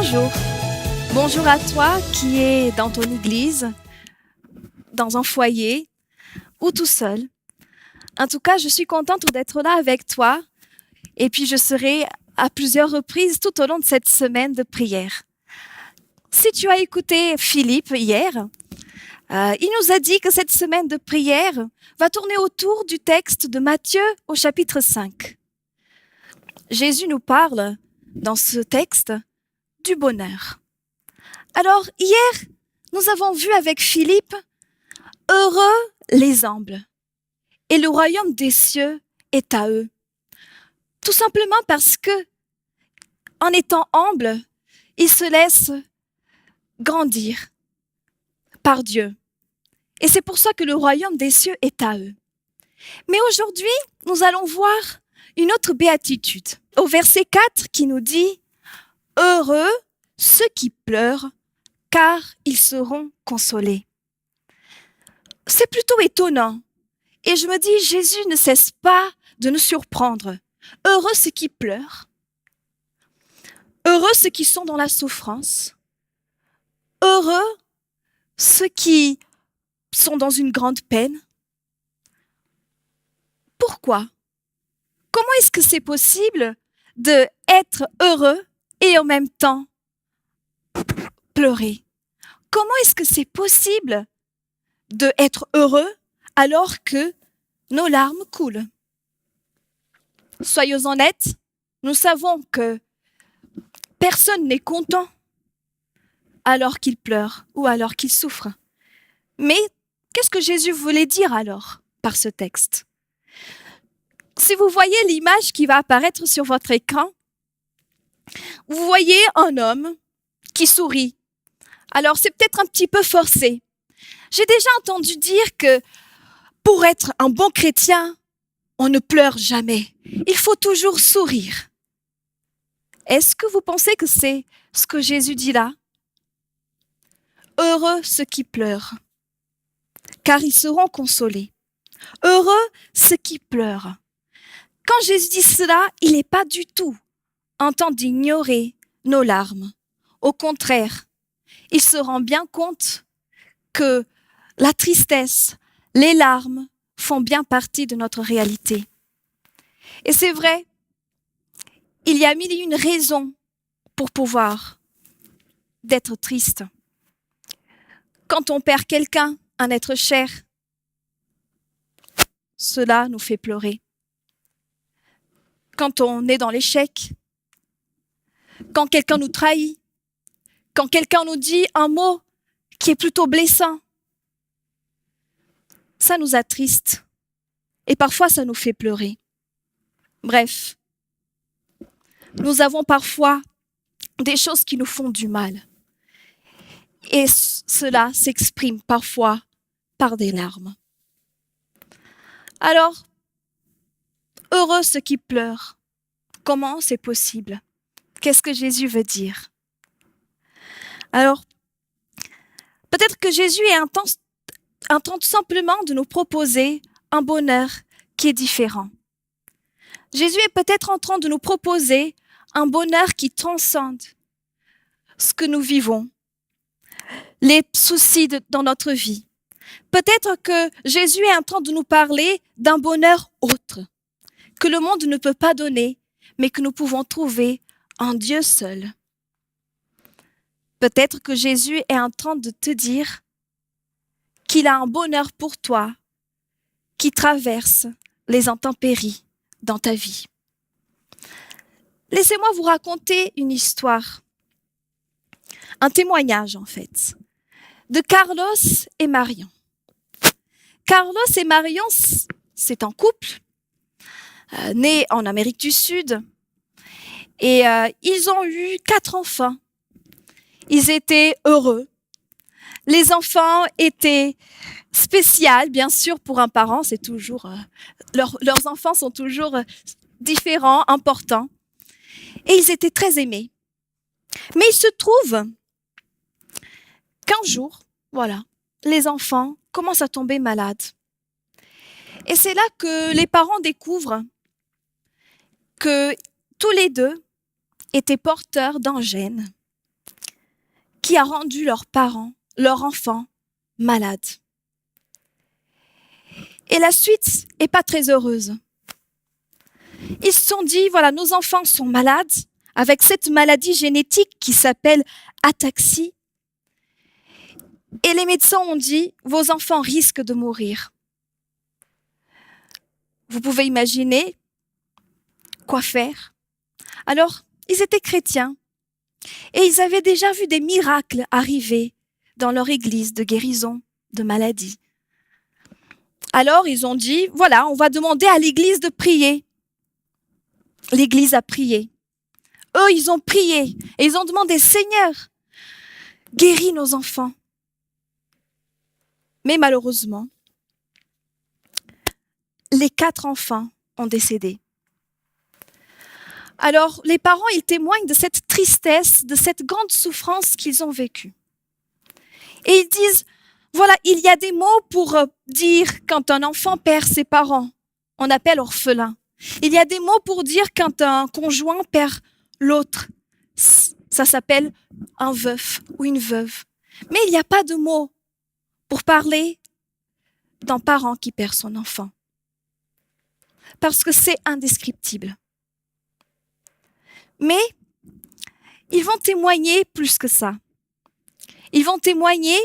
Bonjour. Bonjour à toi qui es dans ton église, dans un foyer ou tout seul. En tout cas, je suis contente d'être là avec toi et puis je serai à plusieurs reprises tout au long de cette semaine de prière. Si tu as écouté Philippe hier, il nous a dit que cette semaine de prière va tourner autour du texte de Matthieu au chapitre 5. Jésus nous parle dans ce texte du bonheur. Alors, hier, nous avons vu avec Philippe, heureux les humbles, et le royaume des cieux est à eux. Tout simplement parce que, en étant humbles, ils se laissent grandir par Dieu. Et c'est pour ça que le royaume des cieux est à eux. Mais aujourd'hui, nous allons voir une autre béatitude. Au verset 4 qui nous dit « Heureux ceux qui pleurent, car ils seront consolés. » C'est plutôt étonnant. Et je me dis, Jésus ne cesse pas de nous surprendre. Heureux ceux qui pleurent. Heureux ceux qui sont dans la souffrance. Heureux ceux qui sont dans une grande peine. Pourquoi? Comment est-ce que c'est possible d'être heureux et en même temps pleurer? Comment est-ce que c'est possible d'être heureux alors que nos larmes coulent? Soyons honnêtes, nous savons que personne n'est content alors qu'il pleure ou alors qu'il souffre. Mais qu'est-ce que Jésus voulait dire alors par ce texte? Si vous voyez l'image qui va apparaître sur votre écran, vous voyez un homme qui sourit. Alors c'est peut-être un petit peu forcé. J'ai déjà entendu dire que pour être un bon chrétien, on ne pleure jamais. Il faut toujours sourire. Est-ce que vous pensez que c'est ce que Jésus dit là? Heureux ceux qui pleurent, car ils seront consolés. Heureux ceux qui pleurent. Quand Jésus dit cela, il n'est pas du tout en train d'ignorer nos larmes. Au contraire, il se rend bien compte que la tristesse, les larmes font bien partie de notre réalité. Et c'est vrai, il y a mille et une raisons pour pouvoir d'être triste. Quand on perd quelqu'un, un être cher, cela nous fait pleurer. Quand on est dans l'échec, quand quelqu'un nous trahit, quand quelqu'un nous dit un mot qui est plutôt blessant, ça nous attriste et parfois ça nous fait pleurer. Bref, nous avons parfois des choses qui nous font du mal et cela s'exprime parfois par des larmes. Alors, heureux ceux qui pleurent. Comment c'est possible? Qu'est-ce que Jésus veut dire? Alors, peut-être que Jésus est en train tout simplement de nous proposer un bonheur qui est différent. Jésus est peut-être en train de nous proposer un bonheur qui transcende ce que nous vivons, les soucis dans notre vie. Peut-être que Jésus est en train de nous parler d'un bonheur autre, que le monde ne peut pas donner, mais que nous pouvons trouver en Dieu seul. Peut-être que Jésus est en train de te dire qu'il a un bonheur pour toi qui traverse les intempéries dans ta vie. Laissez-moi vous raconter une histoire, un témoignage en fait, de Carlos et Marion. Carlos et Marion, c'est un couple né en Amérique du Sud et ils ont eu 4 enfants. Ils étaient heureux. Les enfants étaient spéciaux, bien sûr, pour un parent, c'est toujours leurs enfants sont toujours différents, importants. Et ils étaient très aimés. Mais il se trouve qu'un jour, voilà, les enfants commencent à tomber malades. Et c'est là que les parents découvrent que tous les deux étaient porteurs d'un gène qui a rendu leurs parents, leurs enfants, malades. Et la suite est pas très heureuse. Ils se sont dit, voilà, nos enfants sont malades avec cette maladie génétique qui s'appelle ataxie. Et les médecins ont dit, vos enfants risquent de mourir. Vous pouvez imaginer quoi faire. Alors, ils étaient chrétiens et ils avaient déjà vu des miracles arriver dans leur église de guérison de maladies. Alors, ils ont dit, voilà, on va demander à l'église de prier. L'église a prié. Eux, ils ont prié et ils ont demandé, Seigneur, guéris nos enfants. Mais malheureusement, les 4 enfants ont décédé. Alors, les parents, ils témoignent de cette tristesse, de cette grande souffrance qu'ils ont vécue. Et ils disent, voilà, il y a des mots pour dire quand un enfant perd ses parents. On appelle orphelin. Il y a des mots pour dire quand un conjoint perd l'autre. Ça s'appelle un veuf ou une veuve. Mais il n'y a pas de mots pour parler d'un parent qui perd son enfant. Parce que c'est indescriptible. Mais ils vont témoigner plus que ça. Ils vont témoigner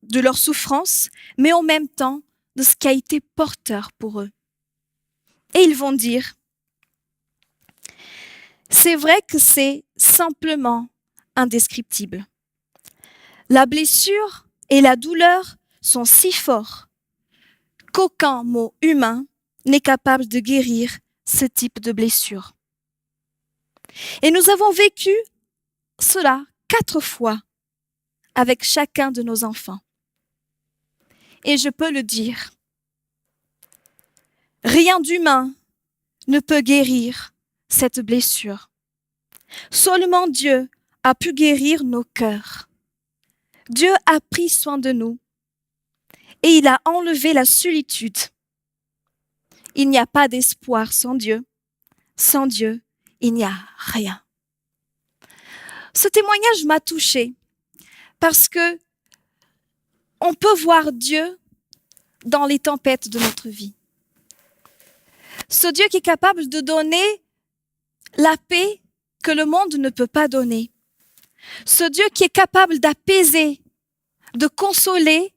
de leur souffrance, mais en même temps de ce qui a été porteur pour eux. Et ils vont dire, c'est vrai que c'est simplement indescriptible. La blessure et la douleur sont si forts qu'aucun mot humain n'est capable de guérir ce type de blessure. Et nous avons vécu cela 4 fois avec chacun de nos enfants. Et je peux le dire, rien d'humain ne peut guérir cette blessure. Seulement Dieu a pu guérir nos cœurs. Dieu a pris soin de nous et il a enlevé la solitude. Il n'y a pas d'espoir sans Dieu. Sans Dieu, il n'y a rien. Ce témoignage m'a touchée parce que on peut voir Dieu dans les tempêtes de notre vie. Ce Dieu qui est capable de donner la paix que le monde ne peut pas donner. Ce Dieu qui est capable d'apaiser, de consoler,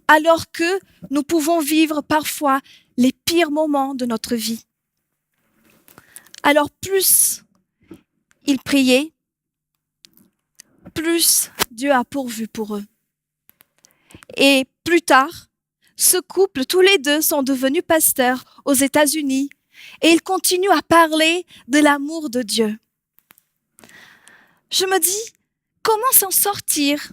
alors que nous pouvons vivre parfois les pires moments de notre vie. Alors plus ils priaient, plus Dieu a pourvu pour eux. Et plus tard, ce couple, tous les deux, sont devenus pasteurs aux États-Unis et ils continuent à parler de l'amour de Dieu. Je me dis, comment s'en sortir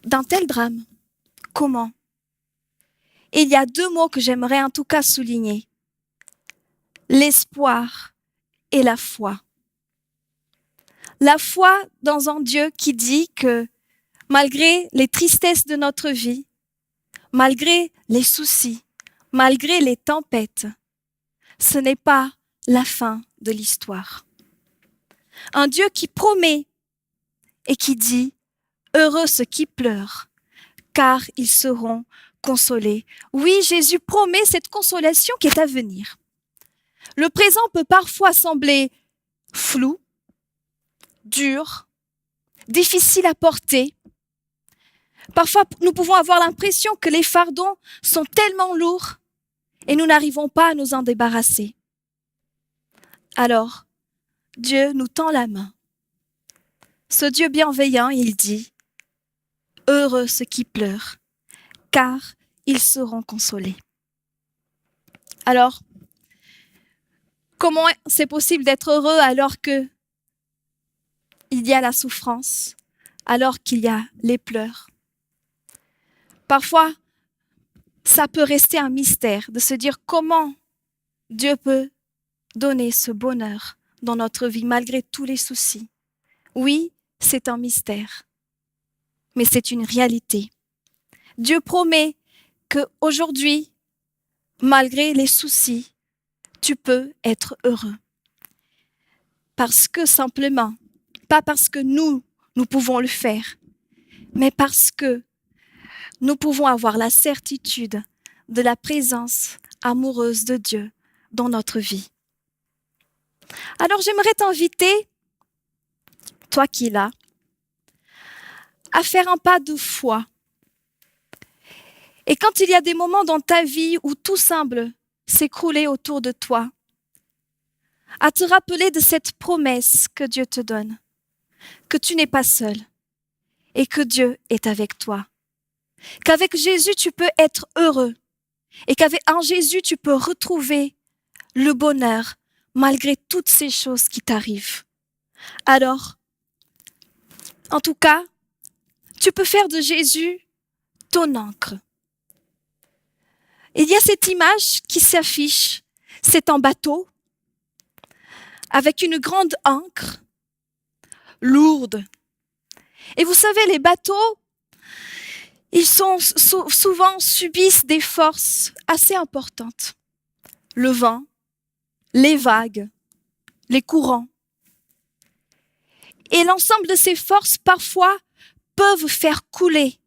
d'un tel drame? Comment? Et il y a 2 mots que j'aimerais en tout cas souligner. L'espoir et la foi. La foi dans un Dieu qui dit que malgré les tristesses de notre vie, malgré les soucis, malgré les tempêtes, ce n'est pas la fin de l'histoire. Un Dieu qui promet et qui dit « Heureux ceux qui pleurent, car ils seront consolés. » Oui, Jésus promet cette consolation qui est à venir. Le présent peut parfois sembler flou, dur, difficile à porter. Parfois, nous pouvons avoir l'impression que les fardeaux sont tellement lourds et nous n'arrivons pas à nous en débarrasser. Alors, Dieu nous tend la main. Ce Dieu bienveillant, il dit « Heureux ceux qui pleurent, car ils seront consolés. » Alors, comment c'est possible d'être heureux alors que il y a la souffrance, alors qu'il y a les pleurs? Parfois, ça peut rester un mystère de se dire comment Dieu peut donner ce bonheur dans notre vie malgré tous les soucis. Oui, c'est un mystère, mais c'est une réalité. Dieu promet qu'aujourd'hui, malgré les soucis, tu peux être heureux. Parce que simplement, pas parce que nous nous pouvons le faire, mais parce que nous pouvons avoir la certitude de la présence amoureuse de Dieu dans notre vie. Alors j'aimerais t'inviter, toi qui es là, à faire un pas de foi. Et quand il y a des moments dans ta vie où tout semble s'écrouler autour de toi, à te rappeler de cette promesse que Dieu te donne, que tu n'es pas seul et que Dieu est avec toi, qu'avec Jésus tu peux être heureux et qu'en Jésus tu peux retrouver le bonheur malgré toutes ces choses qui t'arrivent. Alors, en tout cas, tu peux faire de Jésus ton ancre. Il y a cette image qui s'affiche, c'est un bateau avec une grande ancre lourde. Et vous savez, les bateaux, ils sont souvent subissent des forces assez importantes. Le vent, les vagues, les courants. Et l'ensemble de ces forces, parfois, peuvent faire couler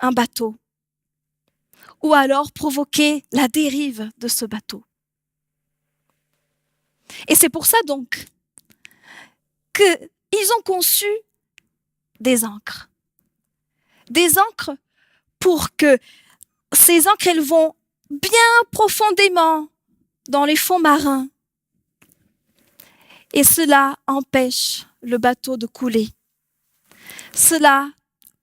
un bateau ou alors provoquer la dérive de ce bateau. Et c'est pour ça donc qu'ils ont conçu des ancres. Des ancres pour que ces ancres, elles vont bien profondément dans les fonds marins. Et cela empêche le bateau de couler. Cela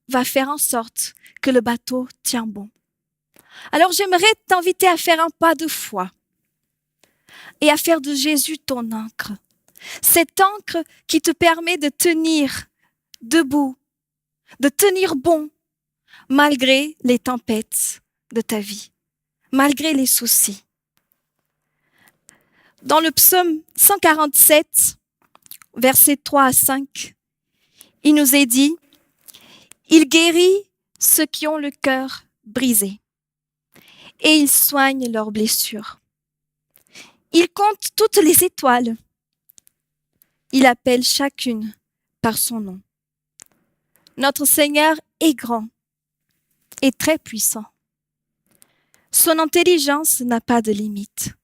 va faire en sorte que le bateau tient bon. Alors j'aimerais t'inviter à faire un pas de foi et à faire de Jésus ton ancre. Cette ancre qui te permet de tenir debout, de tenir bon, malgré les tempêtes de ta vie, malgré les soucis. Dans le psaume 147, versets 3 à 5, il nous est dit « Il guérit ceux qui ont le cœur brisé et il soigne leurs blessures. Il compte toutes les étoiles. Il appelle chacune par son nom. Notre Seigneur est grand et très puissant. Son intelligence n'a pas de limite.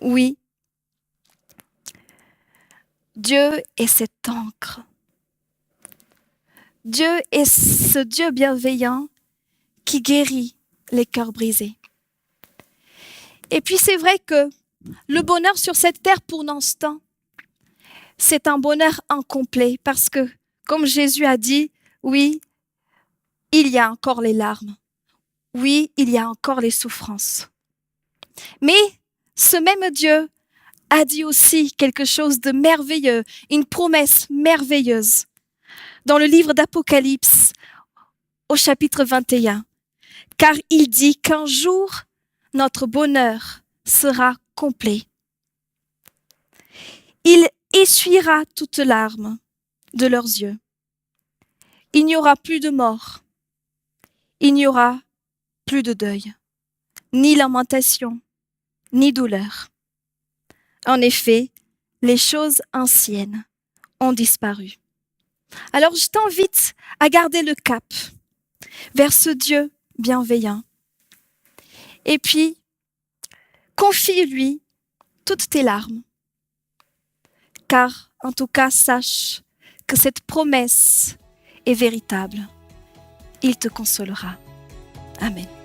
Oui, Dieu est cette ancre. Dieu est ce Dieu bienveillant qui guérit les cœurs brisés. Et puis c'est vrai que le bonheur sur cette terre pour l'instant, c'est un bonheur incomplet parce que, comme Jésus a dit, oui, il y a encore les larmes. Oui, il y a encore les souffrances. Mais ce même Dieu a dit aussi quelque chose de merveilleux, une promesse merveilleuse. Dans le livre d'Apocalypse, au chapitre 21, car il dit qu'un jour, notre bonheur sera complet. Il essuiera toutes larmes de leurs yeux. Il n'y aura plus de mort. Il n'y aura plus de deuil, ni lamentation, ni douleur. En effet, les choses anciennes ont disparu. Alors je t'invite à garder le cap vers ce Dieu bienveillant. Et puis, confie-lui toutes tes larmes. Car, en tout cas, sache que cette promesse est véritable. Il te consolera. Amen.